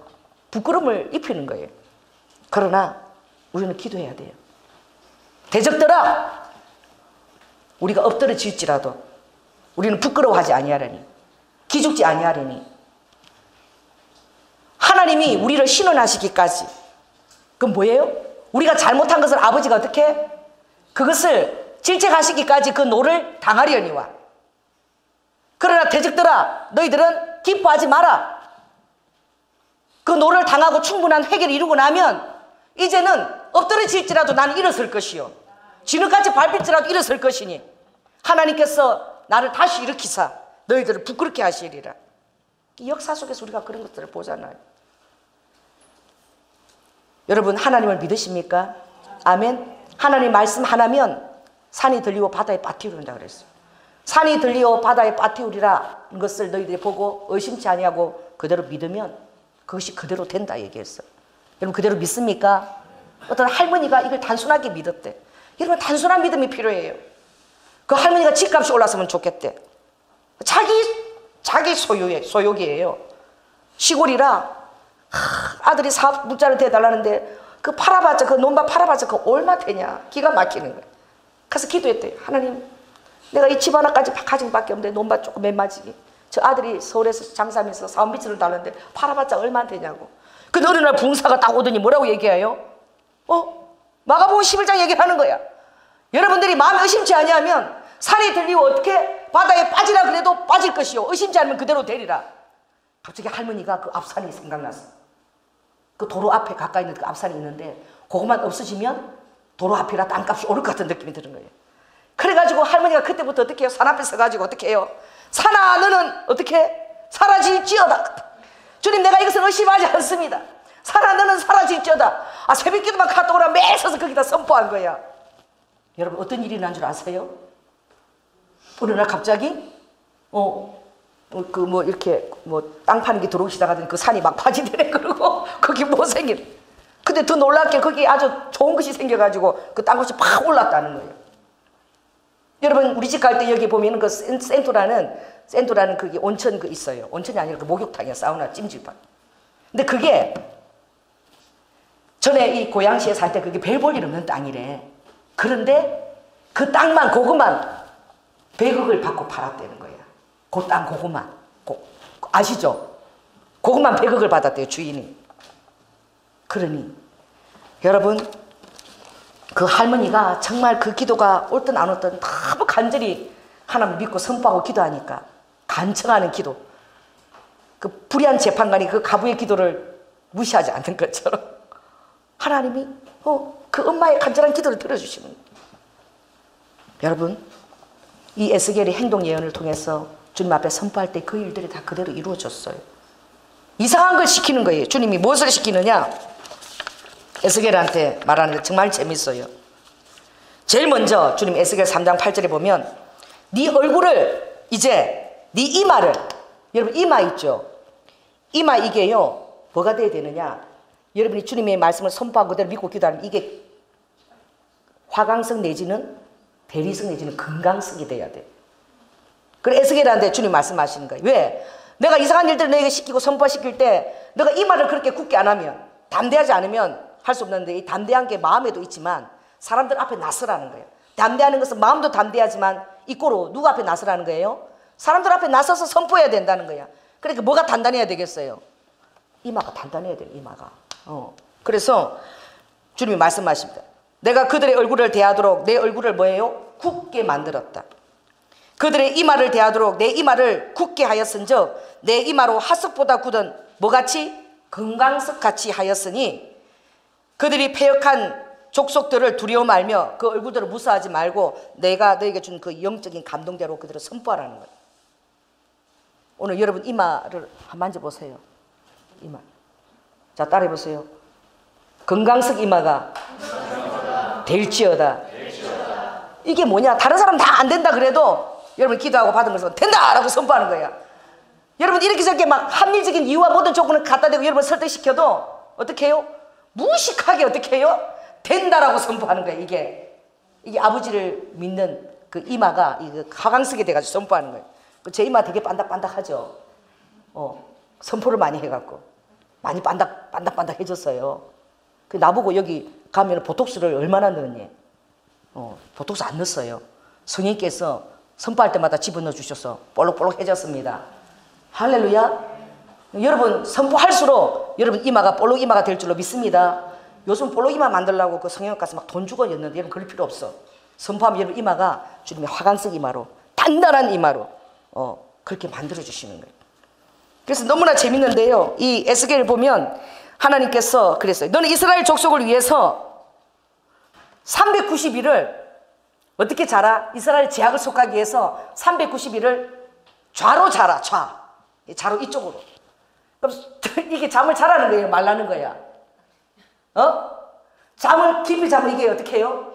부끄러움을 입히는 거예요. 그러나 우리는 기도해야 돼요. 대적들아 우리가 엎드려질지라도 우리는 부끄러워하지 아니하려니 기죽지 아니하려니 하나님이 우리를 신원하시기까지 그건 뭐예요? 우리가 잘못한 것을 아버지가 어떻게? 그것을 질책하시기까지 그 노를 당하려니와. 그러나 대적들아 너희들은 기뻐하지 마라. 그 노를 당하고 충분한 회개를 이루고 나면 이제는 엎드려질지라도 나는 일어설 것이요 진흙같이 밟힐지라도 일어설 것이니 하나님께서 나를 다시 일으키사 너희들을 부끄럽게 하시리라. 이 역사 속에서 우리가 그런 것들을 보잖아요. 여러분 하나님을 믿으십니까? 아멘. 하나님 말씀 하나면 산이 들리고 바다에 빠티우린다 그랬어요. 산이 들리고 바다에 빠티우리라는 것을 너희들이 보고 의심치 아니하고 그대로 믿으면 그것이 그대로 된다 얘기했어요. 여러분 그대로 믿습니까? 어떤 할머니가 이걸 단순하게 믿었대. 여러분 단순한 믿음이 필요해요. 그 할머니가 집값이 올랐으면 좋겠대. 자기 소욕이에요. 시골이라 아들이 사업 문자를 대달라는데 그 팔아봤자 그 논밭 팔아봤자 그 얼마 되냐 기가 막히는 거예요. 그래서 기도했대요. 하나님 내가 이 집 하나까지 가진 밖에 없는데 논밭 조금 맨마지기 저 아들이 서울에서 장사하면서 사업 미천을 달는데 팔아봤자 얼마 되냐고. 그 어느 날 붕사가 딱 오더니 뭐라고 얘기해요? 마가복음 11장 얘기하는 거야. 여러분들이 마음에 의심치 아니하면 산이 들리고 어떻게 바다에 빠지라 그래도 빠질 것이요 의심치 않으면 그대로 되리라. 갑자기 할머니가 그 앞산이 생각났어. 그 도로 앞에 가까이 있는 그 앞산이 있는데 그것만 없어지면 도로 앞이라 땅값이 오를 것 같은 느낌이 드는 거예요. 그래가지고 할머니가 그때부터 어떻게 해요? 산 앞에 서가지고 어떻게 해요? 산아 너는 어떻게 사라질지어다. 주님 내가 이것을 의심하지 않습니다. 산아 너는 사라질지어다. 새벽기도만 갔다 오라 매일 서서 거기다 선포한 거야. 여러분 어떤 일이 난 줄 아세요? 어느 날 갑자기 이렇게 땅 파는 게 들어오기 시작하더니 그 산이 막 파지더래. 그러고 거기 못 생기네. 근데 더 놀랍게 거기 아주 좋은 것이 생겨가지고 그 땅값이 팍 올랐다는 거예요. 여러분 우리 집 갈 때 여기 보면 그 센토라는 그게 온천 그 있어요. 온천이 아니라 그 목욕탕이야. 사우나 찜질방. 근데 그게 전에 이 고양시에 살 때 그게 별 볼 일 없는 땅이래. 그런데 그 땅만 그것만 100억을 받고 팔았다는 거야. 그 땅 고구마. 아시죠? 고구마 100억을 받았대요, 주인이. 그러니 여러분, 그 할머니가 정말 그 기도가 옳든 안 옳든 너무 간절히 하나님 믿고 선포하고 기도하니까, 간청하는 기도, 그 불의한 재판관이 그 가부의 기도를 무시하지 않는 것처럼 하나님이 그 엄마의 간절한 기도를 들어주시는 거예요. 여러분, 이 에스겔의 행동 예언을 통해서 주님 앞에 선포할 때 그 일들이 다 그대로 이루어졌어요. 이상한 걸 시키는 거예요. 주님이 무엇을 시키느냐? 에스겔한테 말하는 게 정말 재밌어요. 제일 먼저 주님 에스겔 3장 8절에 보면 네 얼굴을 이제 네 이마를, 여러분 이마 있죠? 이마 이게요 뭐가 돼야 되느냐? 여러분이 주님의 말씀을 선포하고 그대로 믿고 기도하면 이게 화강석 내지는 대리석 내지는 금강석이 돼야 돼. 그래 에스겔한테 주님 말씀하시는 거예요. 왜? 내가 이상한 일들을 너에게 시키고 선포시킬 때 너가 이마를 그렇게 굳게 안 하면, 담대하지 않으면 할 수 없는데, 이 담대한 게 마음에도 있지만 사람들 앞에 나서라는 거예요. 담대하는 것은 마음도 담대하지만 이꼬로 누구 앞에 나서라는 거예요? 사람들 앞에 나서서 선포해야 된다는 거야. 그러니까 뭐가 단단해야 되겠어요? 이마가 단단해야 돼요. 이마가. 그래서 주님이 말씀하십니다. 내가 그들의 얼굴을 대하도록 내 얼굴을 뭐예요? 굳게 만들었다. 그들의 이마를 대하도록 내 이마를 굳게 하였은즉 내 이마로 하석보다 굳은 뭐같이? 금강석같이 하였으니 그들이 패역한 족속들을 두려워 말며 그 얼굴들을 무사하지 말고 내가 너에게 준 그 영적인 감동대로 그들을 선포하라는 거예요. 오늘 여러분 이마를 한번 만져보세요. 이마. 자, 따라해보세요. 금강석 이마가 될지어다. 이게 뭐냐? 다른 사람 다 안 된다 그래도 여러분 기도하고 받은 것은 된다! 라고 선포하는 거야. 여러분 이렇게 저렇게 막 합리적인 이유와 모든 조건을 갖다 대고 여러분 설득시켜도 어떻게 해요? 무식하게 어떻게 해요? 된다라고 선포하는 거예요. 이게 아버지를 믿는 그 이마가 이 화강석이 돼가지고 선포하는 거예요. 제 이마 되게 반닥반닥하죠. 선포를 많이 해갖고 많이 반닥반닥 해줬어요. 그 나보고 여기 가면 보톡스를 얼마나 넣었니? 보톡스 안 넣었어요. 성령께서 선포할 때마다 집어넣어 주셔서 볼록볼록 해졌습니다. 할렐루야. 여러분 선포할수록 여러분 이마가 볼록 이마가 될 줄로 믿습니다. 요즘 볼록 이마 만들려고 그 성형 가서 막 돈 주고 였는데 여러분 그럴 필요 없어. 선포하면 여러분 이마가 주님의 화강석 이마로, 단단한 이마로 그렇게 만들어 주시는 거예요. 그래서 너무나 재밌는데요, 이 에스겔을 보면 하나님께서 그랬어요. 너는 이스라엘 족속을 위해서 390일을 어떻게 자라? 이스라엘 제약을 속하기 위해서 390일을 좌로 자라. 좌로 이쪽으로. 그럼 이게 잠을 자라는 거예요? 말라는 거야? 잠을 깊이 자면 이게 어떻게 해요?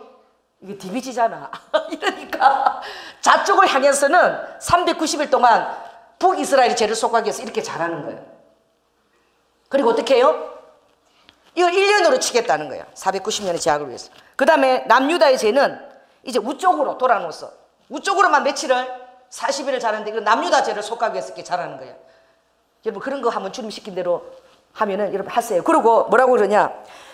이게 디비지잖아. 이러니까 좌쪽을 향해서는 390일 동안 북이스라엘의 죄를 속하기 위해서 이렇게 자라는 거예요. 그리고 어떻게 해요? 이걸 1년으로 치겠다는 거예요. 490년의 제약을 위해서. 그 다음에 남유다의 죄는 이제 우쪽으로 돌아놓았어. 우쪽으로만 며칠을 40일을 자는데 이거 남유다 죄를 속하기 위해서 이렇게 자라는 거예요. 여러분 그런 거 한번 주님 시킨 대로 하면은 여러분 하세요. 그리고 뭐라고 그러냐?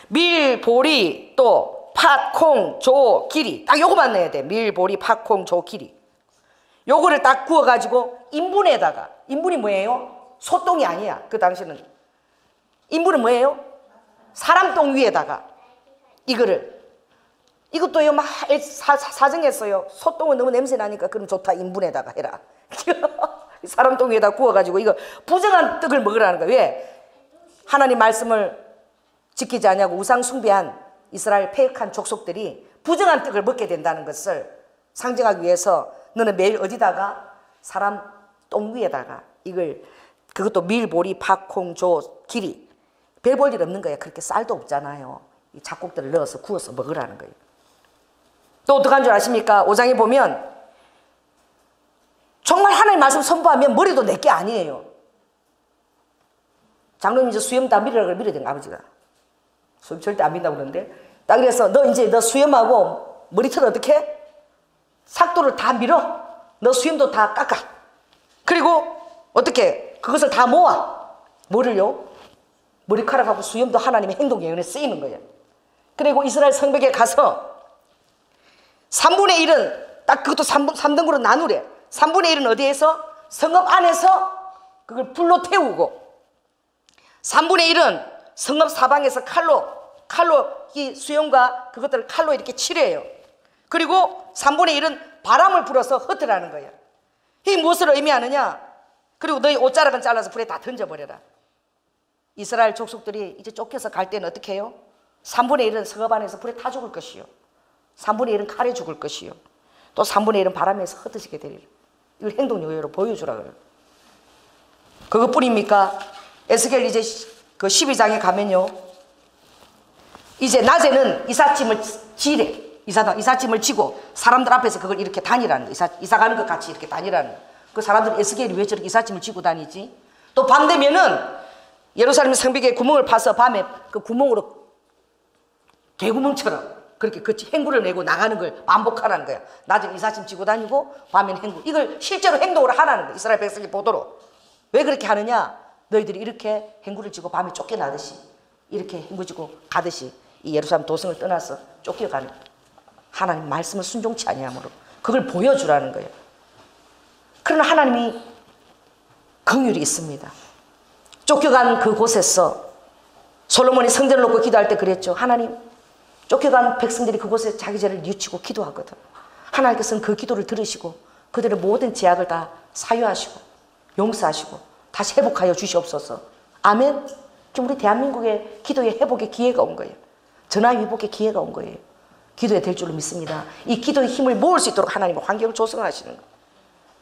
밀, 보리, 또 팥, 콩, 조, 기리. 딱 요거만 넣어야 돼. 밀, 보리, 팥, 콩, 조, 기리. 요거를 딱 구워가지고 인분에다가, 인분이 뭐예요? 소똥이 아니야. 그 당시는. 인분은 뭐예요? 사람 똥 위에다가 이것도요 막 사정했어요. 소똥은 너무 냄새 나니까 그럼 좋다, 인분에다가 해라. 사람 똥 위에다 구워가지고 이거 부정한 떡을 먹으라는 거야. 왜? 하나님 말씀을 지키지 않냐고 우상 숭배한 이스라엘 패역한 족속들이 부정한 떡을 먹게 된다는 것을 상징하기 위해서 너는 매일 어디다가? 사람 똥 위에다가 그것도 밀, 보리, 팥, 콩, 조, 기리. 별 볼 일 없는 거야. 그렇게 쌀도 없잖아요. 이 잡곡들을 넣어서 구워서 먹으라는 거예요. 또 어떡한 줄 아십니까? 5장에 보면 정말 하나님 말씀 선포하면 머리도 내게 아니에요. 장로님 이제 수염 다 밀으라고 밀어야 되는 아버지가. 수염 절대 안 민다고 그러는데 딱 그래서 너 수염하고 머리털 어떻게? 삭도를 다 밀어. 너 수염도 다 깎아. 그리고 어떻게? 그것을 다 모아. 뭐를요? 머리카락하고 수염도 하나님의 행동 예언에 쓰이는 거예요. 그리고 이스라엘 성벽에 가서 3분의 1은 딱 그것도 3등분으로 나누래. 3분의 1은 어디에서? 성읍 안에서 그걸 불로 태우고 3분의 1은 성읍 사방에서 칼로 이 수염과 그것들을 칼로 이렇게 칠해요. 그리고 3분의 1은 바람을 불어서 흩으라는 거예요. 이게 무엇을 의미하느냐? 그리고 너희 옷자락은 잘라서 불에 다 던져버려라. 이스라엘 족속들이 이제 쫓겨서 갈 때는 어떻게 해요? 3분의 1은 성읍 안에서 불에 타 죽을 것이요, 3분의 1은 칼에 죽을 것이요, 또 3분의 1은 바람에서 흩어지게 되리라. 이걸 행동요로 보여주라 그래요. 그것뿐입니까? 에스겔 이제 그 12장에 가면요, 이제 낮에는 이삿짐을 지래, 이삿짐을 지고 사람들 앞에서 그걸 이렇게 다니라는 거, 이사 가는 것 같이 이렇게 다니라는 거. 그 사람들 에스겔이 왜 저렇게 이삿짐을 지고 다니지? 또 밤 되면은 예루살렘 성벽에 구멍을 파서 밤에 그 구멍으로 개구멍처럼 그렇게 그 행구를 내고 나가는 걸 반복하라는 거야. 낮에는 이삿짐 지고 다니고 밤에는 행구. 이걸 실제로 행동으로 하라는 거야. 이스라엘 백성이 보도록. 왜 그렇게 하느냐? 너희들이 이렇게 행구를 지고 밤에 쫓겨나듯이, 이렇게 행구 지고 가듯이 이 예루살렘 도성을 떠나서 쫓겨가는, 하나님 말씀을 순종치 아니함으로 그걸 보여주라는 거예요. 그러나 하나님이 긍휼이 있습니다. 쫓겨간 그곳에서 솔로몬이 성전을 놓고 기도할 때 그랬죠. 하나님, 쫓겨간 백성들이 그곳에 자기 죄를 뉘우치고 기도하거든. 하나님께서는 그 기도를 들으시고 그들의 모든 죄악을 다 사유하시고 용서하시고 다시 회복하여 주시옵소서. 아멘. 지금 우리 대한민국의 기도의 회복의 기회가 온 거예요. 전화위복의 기회가 온 거예요. 기도에 될 줄로 믿습니다. 이 기도의 힘을 모을 수 있도록 하나님은 환경을 조성하시는 거예요.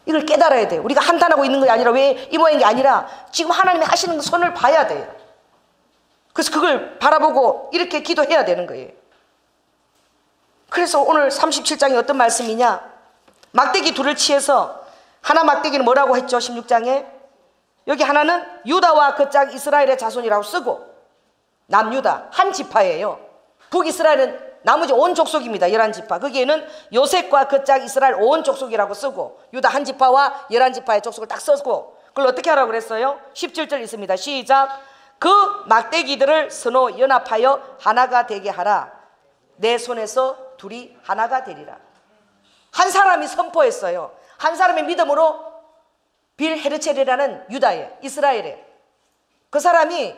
이걸 깨달아야 돼요. 우리가 한탄하고 있는 게 아니라, 왜 이 모양인 게 아니라 지금 하나님이 하시는 그 손을 봐야 돼요. 그래서 그걸 바라보고 이렇게 기도해야 되는 거예요. 그래서 오늘 37장에 어떤 말씀이냐? 막대기 둘을 취해서, 하나 막대기는 뭐라고 했죠? 16장에 여기 하나는 유다와 그 짝 이스라엘의 자손이라고 쓰고, 남유다 한 지파예요. 북이스라엘은 나머지 온 족속입니다. 11지파. 거기에는 요셉과 그 짝 이스라엘 온 족속이라고 쓰고, 유다 한 지파와 11지파의 족속을 딱 썼고, 그걸 어떻게 하라고 그랬어요? 17절 있습니다. 시작. 그 막대기들을 서로 연합하여 하나가 되게 하라. 내 손에서 둘이 하나가 되리라. 한 사람이 선포했어요. 한 사람의 믿음으로 빌 헤르첼이라는 유다의, 이스라엘의 그 사람이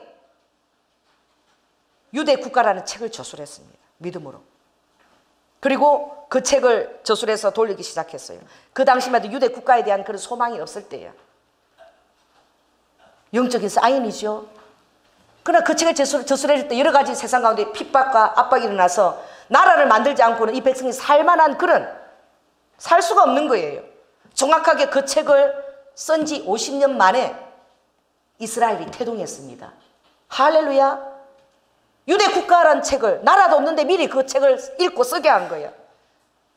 유대 국가라는 책을 저술했습니다. 믿음으로. 그리고 그 책을 저술해서 돌리기 시작했어요. 그 당시만 해도 유대 국가에 대한 그런 소망이 없을 때예요. 영적인 사인이죠. 그러나 그 책을 저술했을 때 여러 가지 세상 가운데 핍박과 압박이 일어나서 나라를 만들지 않고는 이 백성이 살만한 그런, 살 수가 없는 거예요. 정확하게 그 책을 쓴 지 50년 만에 이스라엘이 태동했습니다. 할렐루야. 유대 국가라는 책을, 나라도 없는데 미리 그 책을 읽고 쓰게 한 거예요.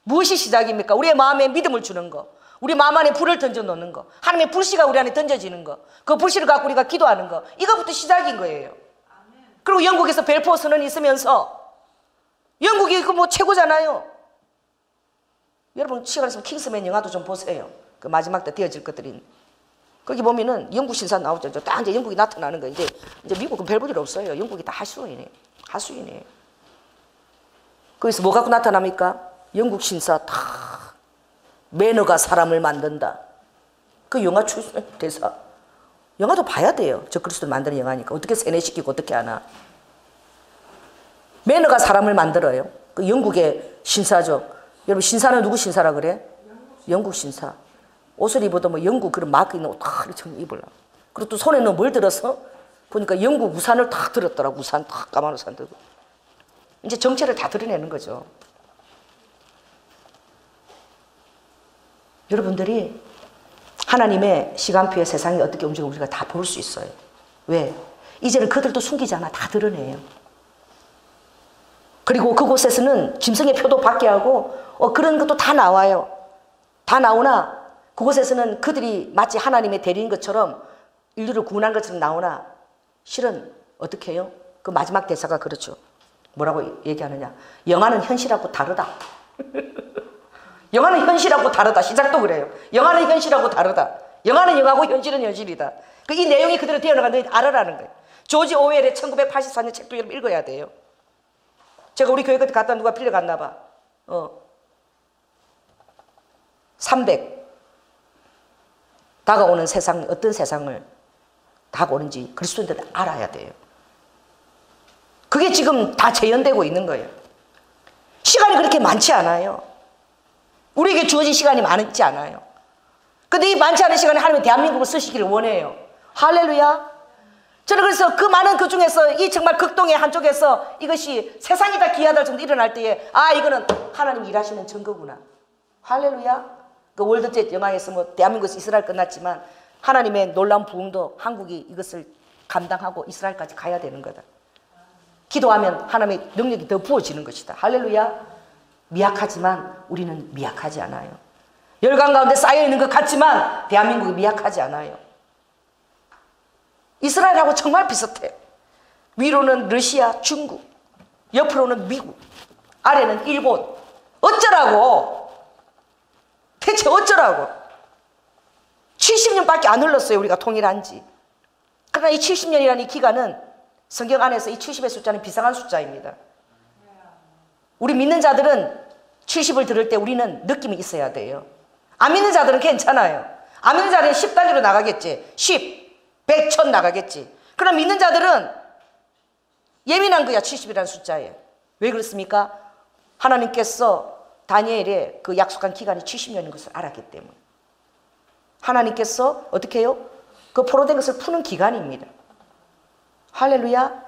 무엇이 시작입니까? 우리의 마음에 믿음을 주는 거, 우리 마음 안에 불을 던져 놓는 거, 하나님의 불씨가 우리 안에 던져지는 거, 그 불씨를 갖고 우리가 기도하는 거, 이거부터 시작인 거예요. 그리고 영국에서 벨포어 선언이 있으면서, 영국이 그 뭐 최고잖아요. 여러분 시간 있으면 킹스맨 영화도 좀 보세요. 그 마지막 때 되어질 것들이. 거기 보면은 영국 신사 나오죠. 딱 이제 영국이 나타나는 거. 이제 미국은 별 볼 일 없어요. 영국이 다 하수인이에요. 하수인이에요. 거기서 뭐 갖고 나타납니까? 영국 신사 다 매너가 사람을 만든다. 그 영화 출신 대사. 영화도 봐야 돼요. 저 그리스도 만드는 영화니까. 어떻게 세뇌시키고 어떻게 하나. 매너가 사람을 만들어요. 그 영국의 신사죠. 여러분 신사는 누구 신사라 그래? 영국 신사. 옷을 입어도 뭐 영국 그런 마크 있는 옷 다 입으려고. 그리고 또 손에는 뭘 들어서 보니까 영국 우산을 딱 들었더라고. 우산 딱 까만 우산 들고. 이제 정체를 다 드러내는 거죠. 여러분들이 하나님의 시간표에 세상이 어떻게 움직이고 우리가 다 볼 수 있어요. 왜? 이제는 그들도 숨기지 않아. 다 드러내요. 그리고 그곳에서는 짐승의 표도 받게 하고 그런 것도 다 나와요. 다 나오나 그곳에서는 그들이 마치 하나님의 대리인 것처럼 인류를 구원한 것처럼 나오나 실은 어떻게 해요? 그 마지막 대사가 그렇죠. 뭐라고 얘기하느냐? 영화는 현실하고 다르다. 영화는 현실하고 다르다. 시작도 그래요. 영화는 현실하고 다르다. 영화는 영화고 현실은 현실이다. 이 내용이 그대로 되어나가는 알아라는 거예요. 조지 오웰의 1984년 책도 여러분 읽어야 돼요. 제가 우리 교회 그때 갔다 누가 빌려갔나 봐. 300. 다가오는 세상, 어떤 세상을 다가오는지 그리스도인들은 알아야 돼요. 그게 지금 다 재현되고 있는 거예요. 시간이 그렇게 많지 않아요. 우리에게 주어진 시간이 많지 않아요. 근데 이 많지 않은 시간에 하나님이 대한민국을 쓰시기를 원해요. 할렐루야. 저는 그래서 그 많은 그 중에서 이 정말 극동의 한쪽에서 이것이 세상이 다 기하다 정도 일어날 때에 아, 이거는 하나님이 일하시는 증거구나. 할렐루야. 그 월드제 영화에서 뭐 대한민국에서 이스라엘 끝났지만 하나님의 놀라운 부흥도 한국이 이것을 감당하고 이스라엘까지 가야 되는 거다. 기도하면 하나님의 능력이 더 부어지는 것이다. 할렐루야. 미약하지만 우리는 미약하지 않아요. 열강 가운데 쌓여있는 것 같지만 대한민국이 미약하지 않아요. 이스라엘하고 정말 비슷해요. 위로는 러시아, 중국, 옆으로는 미국, 아래는 일본. 어쩌라고? 대체 어쩌라고? 70년밖에 안 흘렀어요. 우리가 통일한 지. 그러나 이 70년이라는 이 기간은 성경 안에서 이 70의 숫자는 비상한 숫자입니다. 우리 믿는 자들은 70을 들을 때 우리는 느낌이 있어야 돼요. 안 믿는 자들은 괜찮아요. 안 믿는 자들은 10단위로 나가겠지. 10, 100, 1000 나가겠지. 그러나 믿는 자들은 예민한 거야. 70이라는 숫자에. 왜 그렇습니까? 하나님께서 다니엘의 그 약속한 기간이 70년인 것을 알았기 때문에. 하나님께서 어떻게 해요? 그 포로된 것을 푸는 기간입니다. 할렐루야.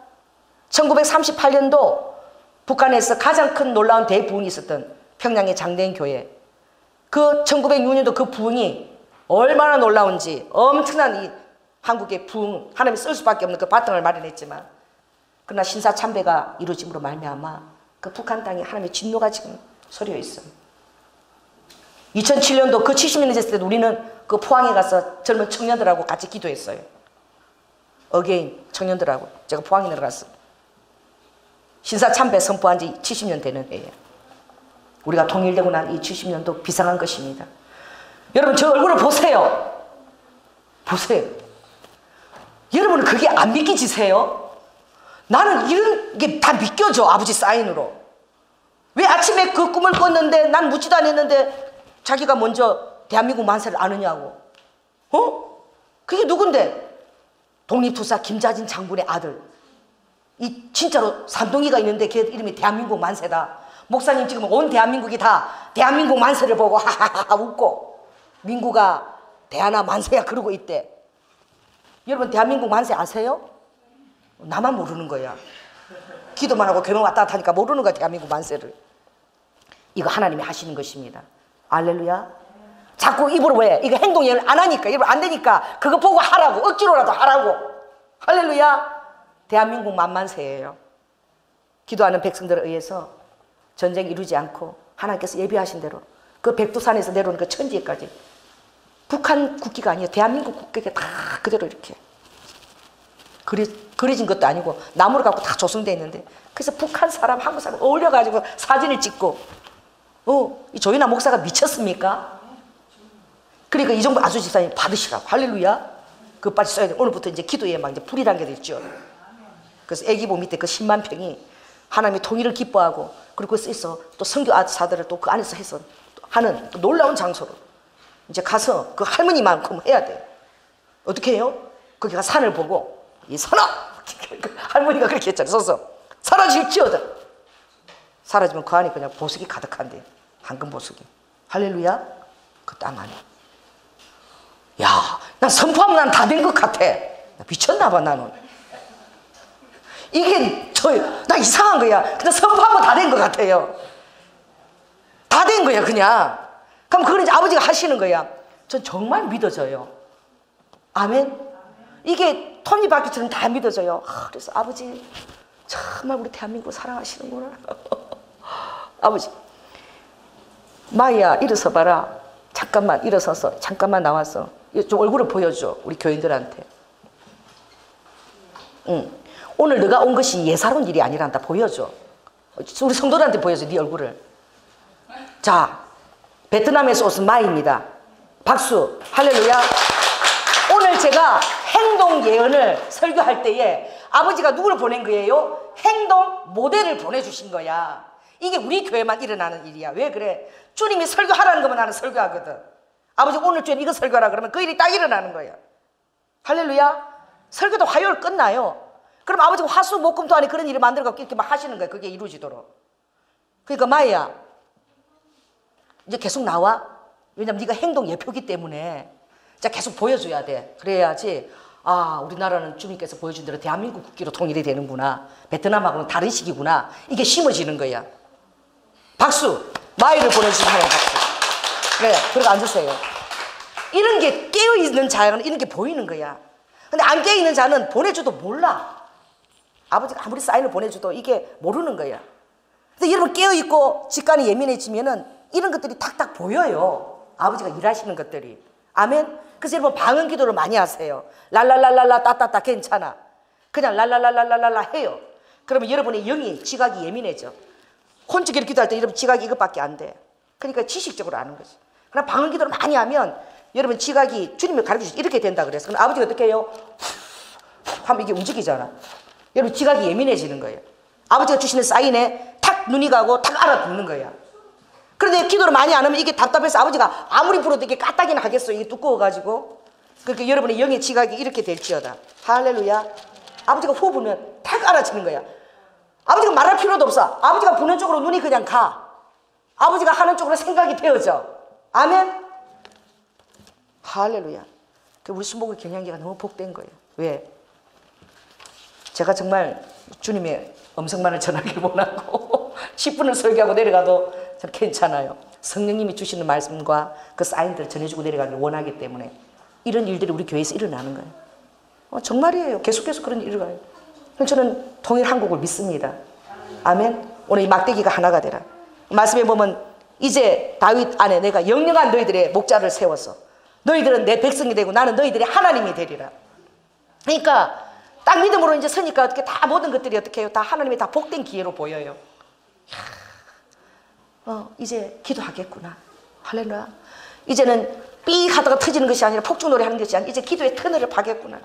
1938년도 북한에서 가장 큰 놀라운 대부흥이 있었던 평양의 장대인 교회. 그 1906년도 그 부흥이 얼마나 놀라운지 엄청난 이 한국의 부흥, 하나님이 쓸 수밖에 없는 그 바탕을 마련했지만 그러나 신사참배가 이루어짐으로 말미암아 그 북한 땅에 하나님의 진노가 지금 서려 있어요. 2007년도 그 70년이 됐을 때도 우리는 그 포항에 가서 젊은 청년들하고 같이 기도했어요. 어게인 청년들하고 제가 포항에 내려갔어요. 신사참배 선포한 지 70년 되는 해예요. 우리가 통일되고 난 이 70년도 비상한 것입니다. 여러분 저 얼굴을 보세요. 보세요. 여러분은 그게 안 믿기지세요? 나는 이런 게 다 믿겨져. 아버지 사인으로. 왜 아침에 그 꿈을 꿨는데 난 묻지도 않았는데 자기가 먼저 대한민국 만세를 아느냐고. 그게 누군데? 독립투사 김자진 장군의 아들. 이 진짜로 산동이가 있는데 걔 이름이 대한민국 만세다. 목사님 지금 온 대한민국이 다 대한민국 만세를 보고 하하하 웃고 민구가 대하나 만세야 그러고 있대. 여러분 대한민국 만세 아세요? 나만 모르는 거야. 기도만 하고 교명 왔다 갔다 하니까 모르는 거야 대한민국 만세를. 이거 하나님이 하시는 것입니다. 알렐루야. 자꾸 입으로 왜? 이거 행동 예언을 안 하니까 여러분 안 되니까 그거 보고 하라고 억지로라도 하라고. 할렐루야. 대한민국 만만세예요. 기도하는 백성들에 의해서 전쟁 이루지 않고 하나님께서 예비하신 대로 그 백두산에서 내려오는 그 천지에까지 북한 국기가 아니에요. 대한민국 국기가 다 그대로 이렇게 그려진 것도 아니고 나무를 갖고 다 조성되어 있는데 그래서 북한 사람, 한국 사람 어울려가지고 사진을 찍고 이 조이나 목사가 미쳤습니까? 그러니까 이종부 아주 집사님 받으시라고. 할렐루야. 그거 빨리 써야 돼. 오늘부터 이제 기도에 막 이제 불이 당겨졌죠. 그래서 애기보 밑에 그 10만 평이 하나님의 통일을 기뻐하고 그리고 그래서 또 선교사들을 또 그 안에서 해서 하는 또 놀라운 장소로 이제 가서 그 할머니만큼 해야 돼. 어떻게 해요? 거기가 산을 보고 이 선아! 할머니가 그렇게 했잖아요. 서서 사라질지어다. 사라지면 그 안에 그냥 보석이 가득한데 황금 보석이. 할렐루야. 그 땅 안에. 야, 난 선포하면 난 다 된 것 같아. 미쳤나 봐 나는. 이게 나 이상한 거야. 근데 선포하면 다 된 것 같아요. 다 된 거야 그냥. 그럼 그건 이제 아버지가 하시는 거야. 전 정말 믿어져요. 아멘. 이게 톱니바퀴처럼 다 믿어져요. 그래서 아버지 정말 우리 대한민국 사랑하시는구나. 아버지 마이야 일어서 봐라. 잠깐만 일어서서 잠깐만 나와서 좀 얼굴을 보여줘 우리 교인들한테. 오늘 너가 온 것이 예사로운 일이 아니란다. 보여줘. 우리 성도들한테 보여줘 네 얼굴을. 자, 베트남에서 오신 마이입니다. 박수. 할렐루야. 오늘 제가 행동 예언을 설교할 때에 아버지가 누구를 보낸 거예요? 행동 모델을 보내주신 거야. 이게 우리 교회만 일어나는 일이야. 왜 그래? 주님이 설교하라는 것만 나는 설교하거든. 아버지 오늘 주에 이거 설교하라 그러면 그 일이 딱 일어나는 거예요. 할렐루야. 설교도 화요일 끝나요. 그럼 아버지가 화수 목금토 안에 그런 일을 만들어갖고 이렇게 막 하시는 거예요. 그게 이루어지도록. 그러니까 마이야 이제 계속 나와. 왜냐면 네가 행동 예표기 때문에 자 계속 보여줘야 돼. 그래야지 아 우리나라는 주님께서 보여준 대로 대한민국 국기로 통일이 되는구나. 베트남하고는 다른 식이구나. 이게 심어지는 거야. 박수. 마이를 보내주신 하나님 박수. 그래 그러고 앉으세요. 이런 게 깨어있는 자는 이런 게 보이는 거야. 근데 안 깨어있는 자는 보내줘도 몰라. 아버지가 아무리 사인을 보내줘도 이게 모르는 거야. 근데 여러분 깨어있고 직관이 예민해지면은 이런 것들이 탁탁 보여요. 아버지가 일하시는 것들이. 아멘. 그래서 여러분 방언 기도를 많이 하세요. 랄랄랄랄라 따따따 괜찮아. 그냥 랄랄랄랄랄라 해요. 그러면 여러분의 영이 지각이 예민해져. 혼자 이렇게 기도할 때 여러분 지각이 이것밖에 안 돼. 그러니까 지식적으로 아는 거지. 그러나 방언 기도를 많이 하면 여러분 지각이 주님이 가르쳐주시 이렇게 된다 그래서. 그럼 아버지가 어떻게 해요? 하면 이게 움직이잖아. 여러분 지각이 예민해지는 거예요. 아버지가 주시는 사인에 탁 눈이 가고 탁 알아듣는 거야. 그런데 기도를 많이 안 하면 이게 답답해서 아버지가 아무리 불어도 이게 까딱이나 하겠어요. 이게 두꺼워가지고. 그러니까 여러분의 영의 지각이 이렇게 될지어다. 할렐루야. 아버지가 후 부면 탁 알아채는 거야. 아버지가 말할 필요도 없어. 아버지가 부는 쪽으로 눈이 그냥 가. 아버지가 하는 쪽으로 생각이 되어져. 아멘. 할렐루야. 우리 순복의 경향기가 너무 복된 거예요. 왜? 제가 정말 주님의 음성만을 전하길 원하고 10분을 설교하고 내려가도 참 괜찮아요. 성령님이 주시는 말씀과 그 사인들을 전해주고 내려가길 원하기 때문에 이런 일들이 우리 교회에서 일어나는 거예요. 정말이에요. 계속해서 그런 일이 일어나요. 저는 통일 한국을 믿습니다. 아멘. 오늘 이 막대기가 하나가 되라. 말씀에 보면 이제 다윗 안에 내가 영영한 너희들의 목자를 세워서 너희들은 내 백성이 되고 나는 너희들의 하나님이 되리라. 그러니까 딱 믿음으로 이제 서니까 어떻게 다 모든 것들이 어떻게 해요? 다 하나님의 다 복된 기회로 보여요. 이제 기도하겠구나. 할렐루야. 이제는 삐 하다가 터지는 것이 아니라 폭죽놀이 하는 것이 아니라 이제 기도의 터널을 파겠구나.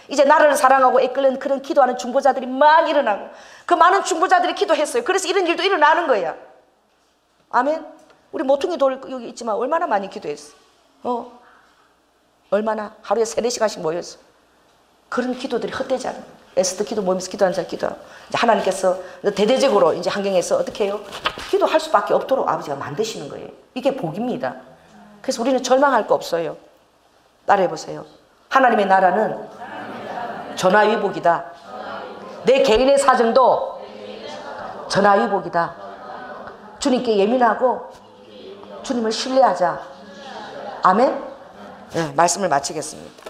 이제 나라를 사랑하고 애끓는 그런 기도하는 중보자들이 많이 일어나고 그 많은 중보자들이 기도했어요. 그래서 이런 일도 일어나는 거야. 아멘. 우리 모퉁이 돌 여기 있지만 얼마나 많이 기도했어. 얼마나 하루에 3-4시간씩 모였어. 그런 기도들이 헛되지 않아요. 에스더 기도 모이면서 기도하는 자 기도하고 하나님께서 대대적으로 이제 환경에서 어떻게 해요? 기도할 수밖에 없도록 아버지가 만드시는 거예요. 이게 복입니다. 그래서 우리는 절망할 거 없어요. 따라해 보세요. 하나님의 나라는 전화위복이다. 내 개인의 사정도 전화위복이다. 주님께 예민하고 주님을 신뢰하자. 아멘. 네, 말씀을 마치겠습니다.